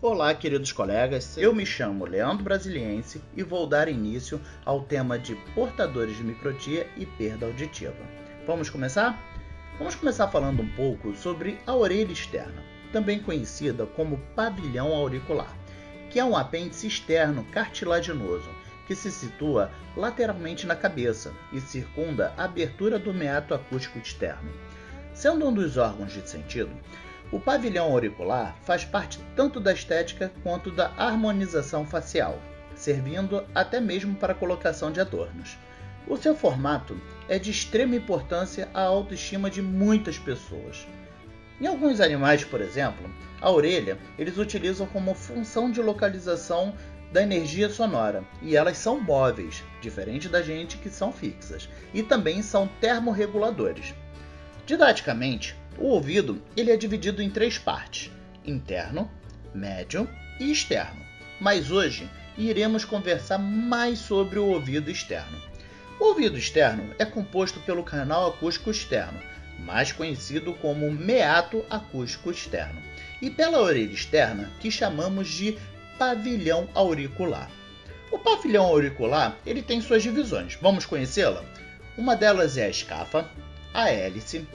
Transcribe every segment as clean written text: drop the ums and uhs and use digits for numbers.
Olá, queridos colegas, eu me chamo Leandro Brasiliense e vou dar início ao tema de portadores de microtia e perda auditiva. Vamos começar? Vamos começar falando um pouco sobre a orelha externa, também conhecida como pavilhão auricular, que é um apêndice externo cartilaginoso que se situa lateralmente na cabeça e circunda a abertura do meato acústico externo. Sendo um dos órgãos de sentido, o pavilhão auricular faz parte tanto da estética quanto da harmonização facial, servindo até mesmo para a colocação de adornos. O seu formato é de extrema importância à autoestima de muitas pessoas. Em alguns animais, por exemplo, a orelha eles utilizam como função de localização da energia sonora, e elas são móveis, diferente da gente que são fixas, e também são termorreguladores. Didaticamente, o ouvido ele é dividido em três partes: interno, médio e externo. Mas hoje iremos conversar mais sobre o ouvido externo. O ouvido externo é composto pelo canal acústico externo, mais conhecido como meato acústico externo, e pela orelha externa, que chamamos de pavilhão auricular. O pavilhão auricular ele tem suas divisões. Vamos conhecê-la? Uma delas é a escafa, a hélice,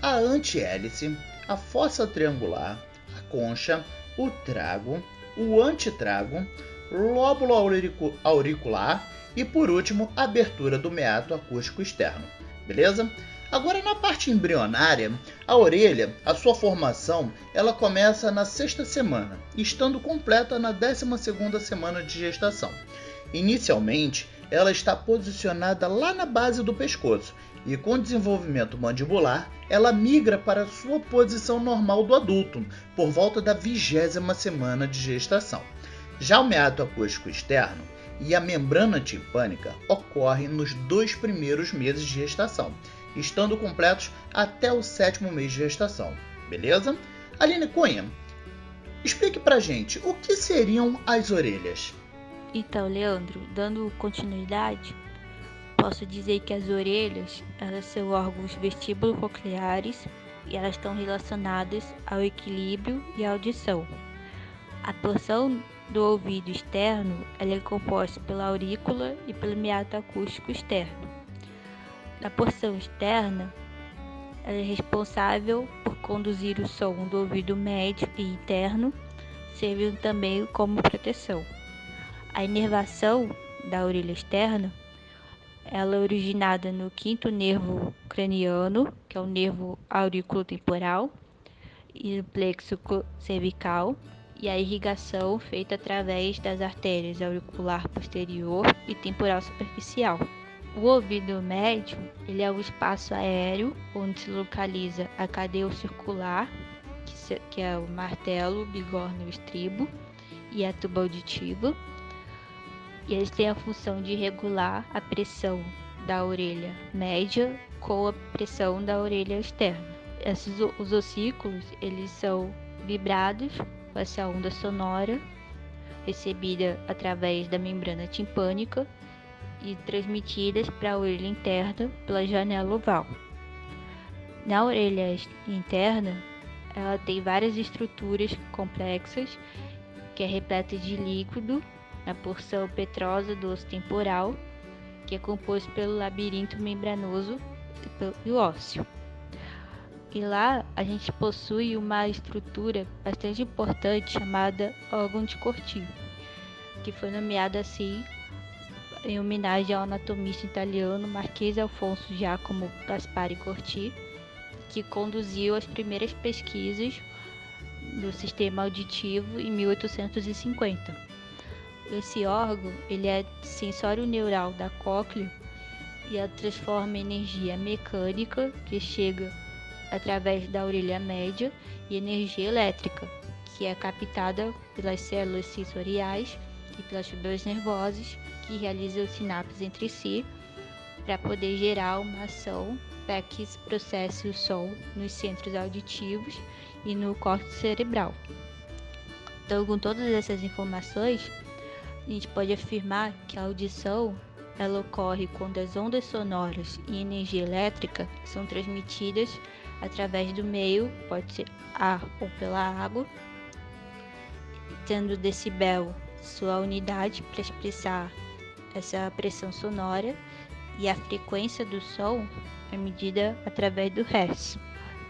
a antihélice, a fossa triangular, a concha, o trago, o antitrago, lóbulo auricular e, por último, a abertura do meato acústico externo. Beleza? Agora, na parte embrionária, a orelha, a sua formação, ela começa na 6ª semana, estando completa na 12ª semana de gestação. Inicialmente, ela está posicionada lá na base do pescoço e, com o desenvolvimento mandibular, ela migra para sua posição normal do adulto, por volta da 20ª semana de gestação. Já o meato acústico externo e a membrana timpânica ocorrem nos 2 primeiros meses de gestação, estando completos até o 7º mês de gestação. Beleza? Aline Cunha, explique pra gente o que seriam as orelhas. Então, Leandro, dando continuidade, posso dizer que as orelhas, elas são órgãos vestíbulo-cocleares e elas estão relacionadas ao equilíbrio e à audição. A porção do ouvido externo, ela é composta pela aurícula e pelo meato acústico externo. Na porção externa, ela é responsável por conduzir o som do ouvido médio e interno, servindo também como proteção. A inervação da orelha externa, ela é originada no 5º nervo craniano, que é o nervo auriculotemporal, e no plexo cervical, e a irrigação feita através das artérias auricular posterior e temporal superficial. O ouvido médio, ele é um espaço aéreo onde se localiza a cadeia circular, que é o martelo, bigorna e o estribo, e a tuba auditiva. E eles têm a função de regular a pressão da orelha média com a pressão da orelha externa. Os ossículos, eles são vibrados com essa onda sonora recebida através da membrana timpânica e transmitidas para a orelha interna pela janela oval. Na orelha interna, ela tem várias estruturas complexas, que é repleta de líquido, na porção petrosa do osso temporal, que é composto pelo labirinto membranoso e ósseo. E lá a gente possui uma estrutura bastante importante chamada órgão de Corti, que foi nomeada assim em homenagem ao anatomista italiano Marquês Alfonso Giacomo Gaspari Corti, que conduziu as primeiras pesquisas do sistema auditivo em 1850. Esse órgão ele é sensório neural da cóclea e ela transforma energia mecânica, que chega através da orelha média, e energia elétrica, que é captada pelas células sensoriais e pelas fibras nervosas, que realizam sinapses entre si para poder gerar uma ação para que se processe o som nos centros auditivos e no córtex cerebral. Então, com todas essas informações, a gente pode afirmar que a audição ela ocorre quando as ondas sonoras e energia elétrica são transmitidas através do meio, pode ser ar ou pela água, tendo o decibel sua unidade para expressar essa pressão sonora e a frequência do som é medida através do Hertz.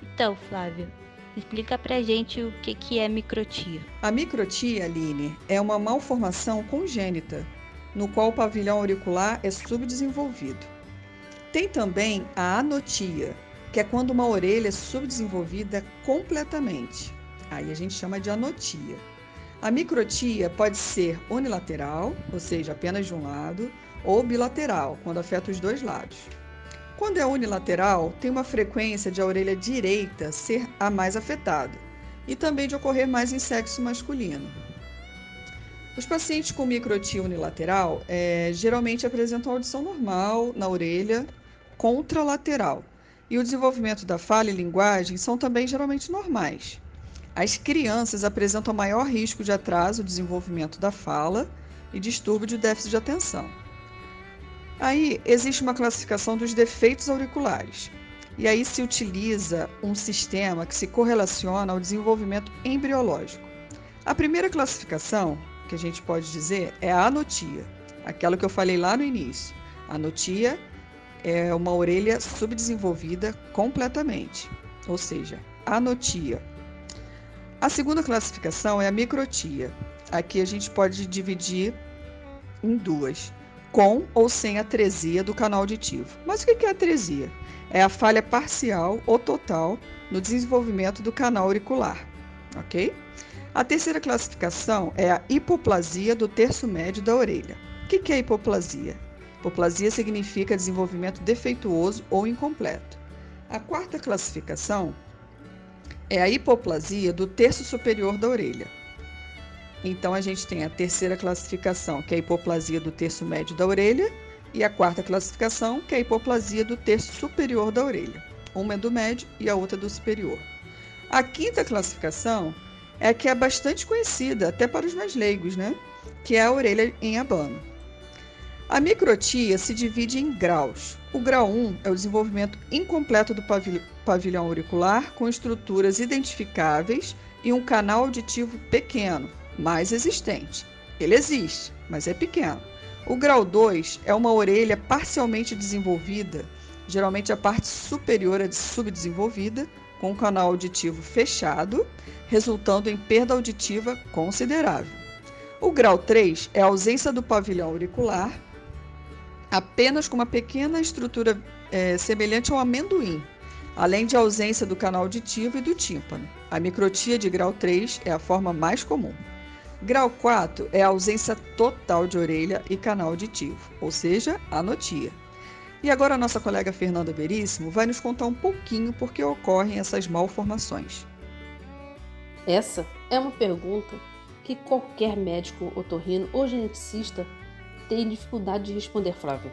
Então, Flávia, explica pra gente o que é microtia. A microtia, Aline, é uma malformação congênita, no qual o pavilhão auricular é subdesenvolvido. Tem também a anotia, que é quando uma orelha é subdesenvolvida completamente. Aí a gente chama de anotia. A microtia pode ser unilateral, ou seja, apenas de um lado, ou bilateral, quando afeta os dois lados. Quando é unilateral, tem uma frequência de a orelha direita ser a mais afetada e também de ocorrer mais em sexo masculino. Os pacientes com microtia unilateral geralmente apresentam audição normal na orelha contralateral e o desenvolvimento da fala e linguagem são também geralmente normais. As crianças apresentam maior risco de atraso no desenvolvimento da fala e distúrbio de déficit de atenção. Aí existe uma classificação dos defeitos auriculares, e aí se utiliza um sistema que se correlaciona ao desenvolvimento embriológico. A primeira classificação, que a gente pode dizer, é a anotia, aquela que eu falei lá no início. A anotia é uma orelha subdesenvolvida completamente, ou seja, anotia. A segunda classificação é a microtia. Aqui a gente pode dividir em duas, com ou sem atresia do canal auditivo. Mas o que é atresia? É a falha parcial ou total no desenvolvimento do canal auricular, ok? A terceira classificação é a hipoplasia do terço médio da orelha. O que é hipoplasia? Hipoplasia significa desenvolvimento defeituoso ou incompleto. A quarta classificação é a hipoplasia do terço superior da orelha. Então, a gente tem a terceira classificação, que é a hipoplasia do terço médio da orelha, e a quarta classificação, que é a hipoplasia do terço superior da orelha. Uma é do médio e a outra é do superior. A quinta classificação é a que é bastante conhecida, até para os mais leigos, né? Que é a orelha em abano. A microtia se divide em graus. O grau 1 é o desenvolvimento incompleto do pavilhão auricular, com estruturas identificáveis e um canal auditivo pequeno, mais existente. Ele existe, mas é pequeno. O grau 2 é uma orelha parcialmente desenvolvida, geralmente a parte superior é subdesenvolvida, com um canal auditivo fechado, resultando em perda auditiva considerável. O grau 3 é a ausência do pavilhão auricular, apenas com uma pequena estrutura semelhante ao amendoim, além de ausência do canal auditivo e do tímpano. A microtia de grau 3 é a forma mais comum. Grau 4 é a ausência total de orelha e canal auditivo, ou seja, anotia. E agora a nossa colega Fernanda Veríssimo vai nos contar um pouquinho por que ocorrem essas malformações. Essa é uma pergunta que qualquer médico otorrino ou geneticista tem dificuldade de responder, Flávia.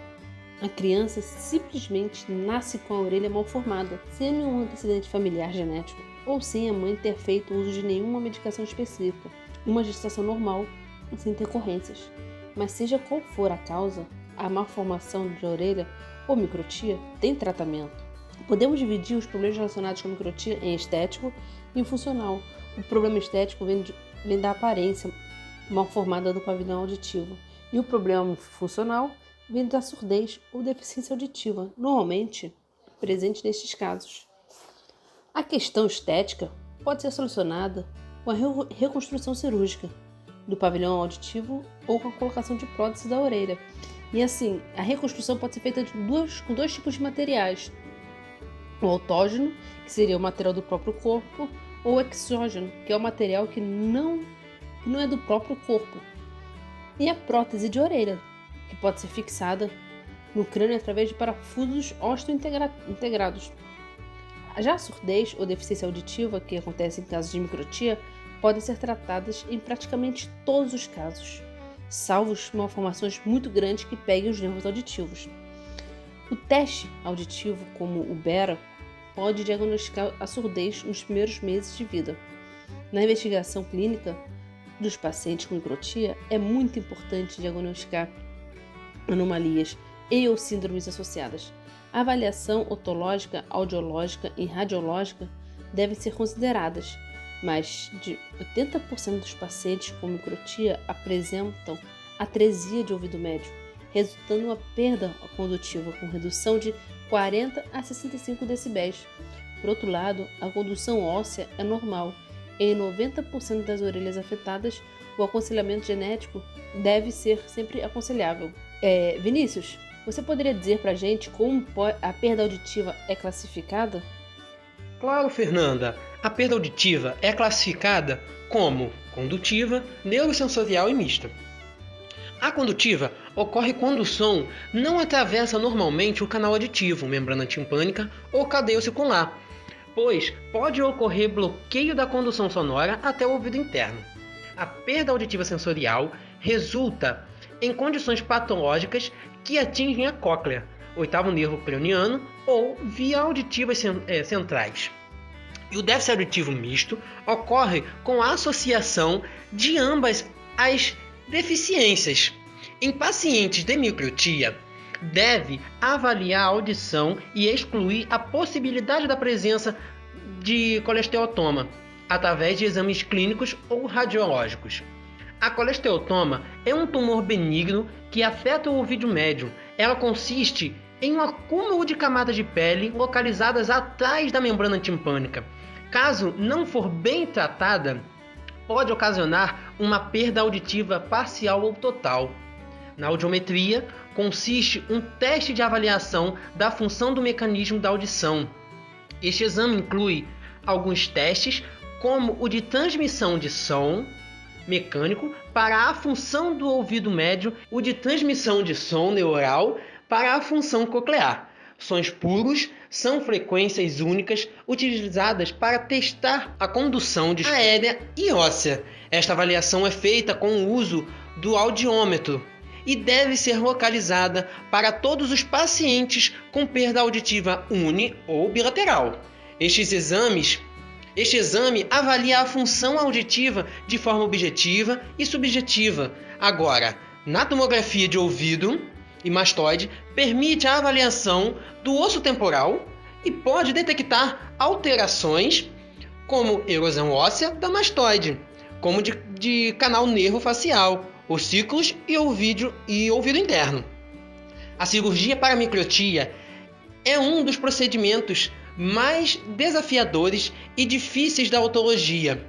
A criança simplesmente nasce com a orelha mal formada, sem nenhum antecedente familiar genético, ou sem a mãe ter feito uso de nenhuma medicação específica, uma gestação normal, sem intercorrências. Mas seja qual for a causa, a malformação de orelha ou microtia tem tratamento. Podemos dividir os problemas relacionados com a microtia em estético e funcional. O problema estético vem da aparência mal formada do pavilhão auditivo, e o problema funcional vem da surdez ou deficiência auditiva, normalmente presente nestes casos. A questão estética pode ser solucionada com a reconstrução cirúrgica do pavilhão auditivo ou com a colocação de prótese da orelha. E assim, a reconstrução pode ser feita com dois tipos de materiais. O autógeno, que seria o material do próprio corpo, ou o exógeno, que é o material que não é do próprio corpo. E a prótese de orelha, que pode ser fixada no crânio através de parafusos ósseo-integrados. Já a surdez ou deficiência auditiva, que acontece em casos de microtia, podem ser tratadas em praticamente todos os casos, salvo malformações muito grandes que peguem os nervos auditivos. O teste auditivo, como o BERA, pode diagnosticar a surdez nos primeiros meses de vida. Na investigação clínica dos pacientes com microtia, é muito importante diagnosticar anomalias e ou síndromes associadas. A avaliação otológica, audiológica e radiológica devem ser consideradas, mas de 80% dos pacientes com microtia apresentam atresia de ouvido médio, resultando em uma perda condutiva com redução de 40 a 65 decibéis. Por outro lado, a condução óssea é normal. Em 90% das orelhas afetadas, o aconselhamento genético deve ser sempre aconselhável. Vinícius, você poderia dizer pra gente como a perda auditiva é classificada? Claro, Fernanda. A perda auditiva é classificada como condutiva, neurosensorial e mista. A condutiva ocorre quando o som não atravessa normalmente o canal auditivo, membrana timpânica ou cadeia ossicular, pois pode ocorrer bloqueio da condução sonora até o ouvido interno. A perda auditiva sensorial resulta em condições patológicas que atingem a cóclea, oitavo nervo craniano ou vias auditivas centrais. E o déficit auditivo misto ocorre com a associação de ambas as deficiências. Em pacientes de microtia, deve avaliar a audição e excluir a possibilidade da presença de colesteatoma através de exames clínicos ou radiológicos. A colesteatoma é um tumor benigno que afeta o ouvido médio. Ela consiste em um acúmulo de camadas de pele localizadas atrás da membrana timpânica. Caso não for bem tratada, pode ocasionar uma perda auditiva parcial ou total. Na audiometria, consiste um teste de avaliação da função do mecanismo da audição. Este exame inclui alguns testes, como o de transmissão de som mecânico para a função do ouvido médio, o de transmissão de som neural para a função coclear. Sons puros são frequências únicas utilizadas para testar a condução aérea e óssea. Esta avaliação é feita com o uso do audiômetro e deve ser localizada para todos os pacientes com perda auditiva uni ou bilateral. Este exame avalia a função auditiva de forma objetiva e subjetiva. Agora, na tomografia de ouvido e mastoide, permite a avaliação do osso temporal e pode detectar alterações como erosão óssea da mastoide, como de canal nervo-facial, ossículos e ouvido interno. A cirurgia para microtia é um dos procedimentos mais desafiadores e difíceis da otologia,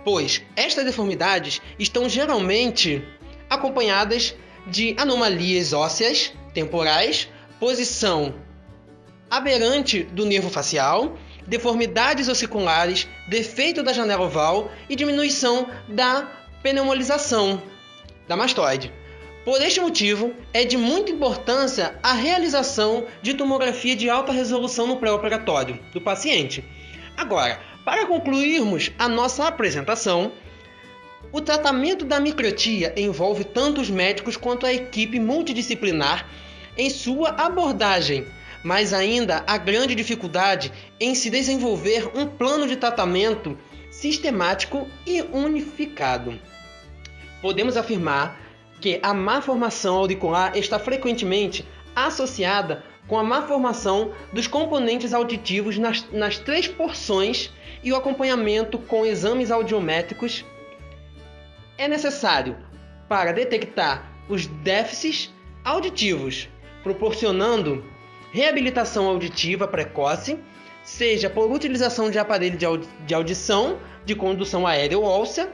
pois estas deformidades estão geralmente acompanhadas de anomalias ósseas temporais, posição aberrante do nervo facial, deformidades ossiculares, defeito da janela oval e diminuição da pneumolização da mastoide. Por este motivo, é de muita importância a realização de tomografia de alta resolução no pré-operatório do paciente. Agora, para concluirmos a nossa apresentação, o tratamento da microtia envolve tanto os médicos quanto a equipe multidisciplinar em sua abordagem, mas ainda há grande dificuldade em se desenvolver um plano de tratamento sistemático e unificado. Podemos afirmar que a má formação auricular está frequentemente associada com a má formação dos componentes auditivos nas três porções e o acompanhamento com exames audiométricos é necessário para detectar os déficits auditivos, proporcionando reabilitação auditiva precoce, seja por utilização de aparelho de audição, de condução aérea ou óssea,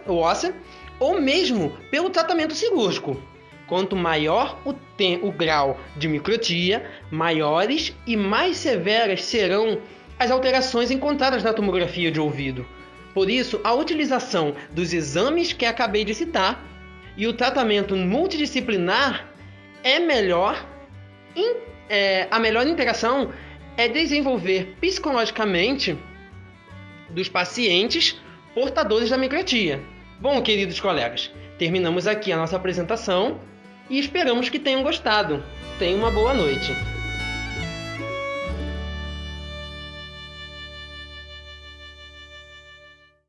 ou mesmo pelo tratamento cirúrgico. Quanto maior o grau de microtia, maiores e mais severas serão as alterações encontradas na tomografia de ouvido. Por isso, a utilização dos exames que acabei de citar e o tratamento multidisciplinar é melhor. A melhor interação é desenvolver psicologicamente dos pacientes portadores da microtia. Bom, queridos colegas, terminamos aqui a nossa apresentação e esperamos que tenham gostado. Tenham uma boa noite.